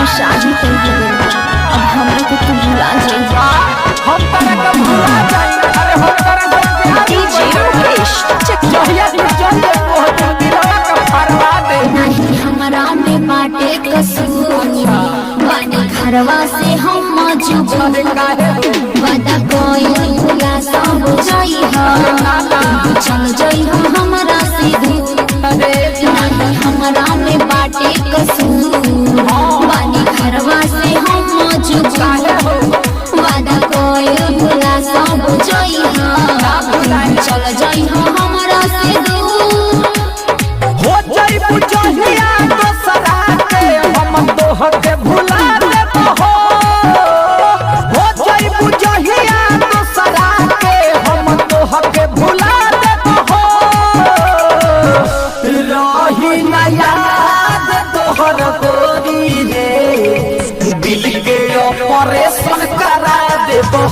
शादी तय हो गई। अब हमरा के तू भुला जाइए। हम तारा के भुला जाई। अरे हम तारा से प्यार डीजे मुकेश जहिया तू चले बहुत दिलवा का फरवा दे। नहीं हमरा में बाटे कसूर, बने घरवा से हम मजबूर। वादा कोई भुला सब जाई हो, चल जाई हो हमरा से दूर। नहीं हमरा में बाटे कसूर, बने घरवा से हम मजबूर। वादा कोई भुला सब जाई हो, चल जाई हो हमरा से दूर। हो जाई बुझहिया दोसरा के हम तोह के भुला देबो। हो जाई बुझहिया दोसरा के हम तोह के भुला देबो। रही ना याद तोहर गोरी रे, दिल के ऑपरेशन करा देबो।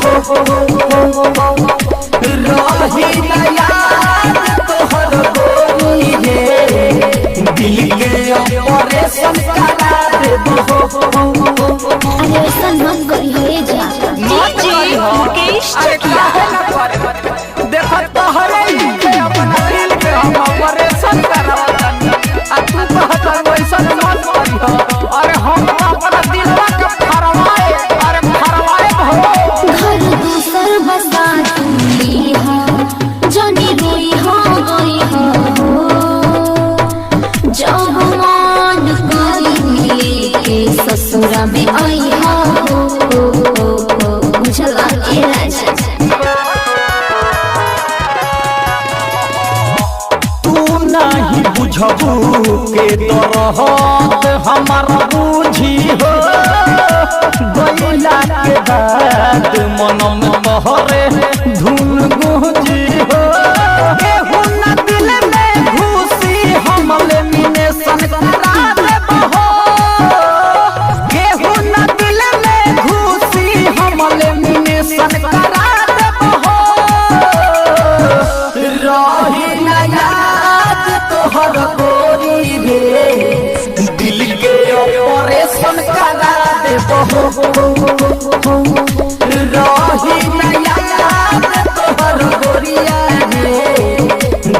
रही ना याद तोहर गोरी रे, दिल के ऑपरेशन करा देबो। अरे ऐसा मत करी हे जा। डीजे मुकेश चकिया देखो तोहरे के अपना दिल के हम ऑपरेशन करवानी। आ तू कहत वैसा मत करी हो। अरे हम अपना दिलवा के फरवाए, अरे फरवाए हो। घर दूसर बसा तुली हो, जानी रोई हो गई हो। जब मान करी के ससुरा में आई हो, बुझला के राजा। तू नहीं बुझबू के दरहत हमार बुझी हो। गईला के बाद मन में बहरे धुन गुंजी हो। केहू न दिल में घुसी हम लेमिनेशन करा देबो। केहू न दिल में घुसी हम लेमिनेशन करा देबो। रही ना याद तोहर गोरी रे, दिल के ऑपरेशन करा देबो। रही ना याद तोहर गोरिया रे,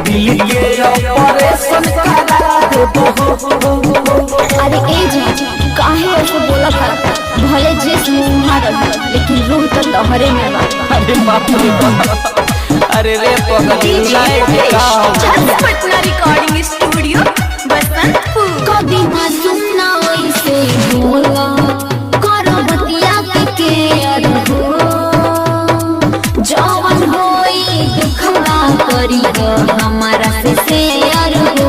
दिल के ऑपरेशन करा देबो। अरे ए जा, काहे ऐसे बोला था? भले जिस्म उहार लेकिन रूह तो तोहरे में बा। अरे बाप रे बाप। अरे रे पटना रिकॉर्डिंग स्टूडियो बसंतपुर। कभी मासूम ना वैसे बोला, करो बतिया के केयर हो। जवन होई दुखवा करी हो, हमारा से शेयर हो।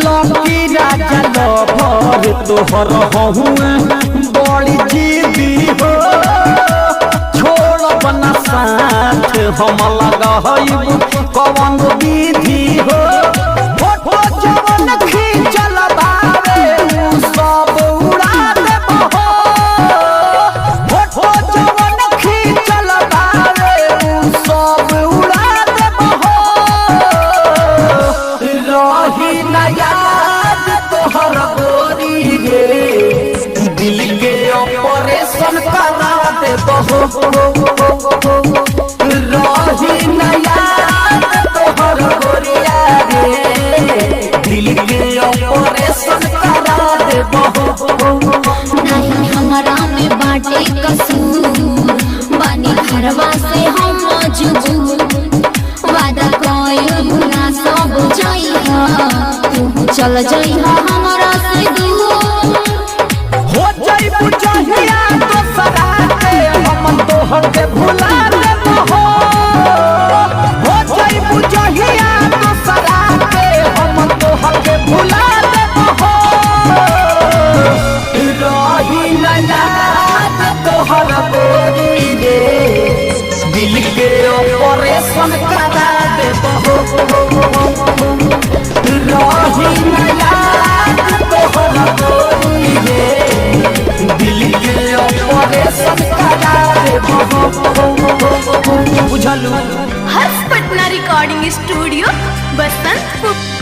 लकी राजा लभर तोहर हुए बड़ी जीवी हो। छोड़ बना साथ हम लगहब कवन विधि हो। फोटो जवन खींचल बावे उ सब उड़ा देबो। फोटो जवन खींचल बावे उ सब उड़ा देबो। रही ना याद तोहर गोरी रे, दिल के ऑपरेशन करा देबो। रही ना याद तोहर गोरिया रे, दिल के ऑपरेशन करा देबो। नहीं हमरा में बाटे कसूर, बनी घरवा से हम मजबूर। वादा कोई भुला सब जाई हो, तू चल जाई हो हमरा से दूर। हो जाई बुझहिया दोसरा के हम तोह के भुला देबो। हो जाई बुझहिया दोसरा के हम तोह के भुला देबो। रही ना याद तोहर गोरी रे, दिल के ऑपरेशन करा देबो। रही ना याद तोहर गोरी रे, दिल के ऑपरेशन करा देबो। बुझलू हंस पटना रिकॉर्डिंग स्टूडियो बसंतपुर।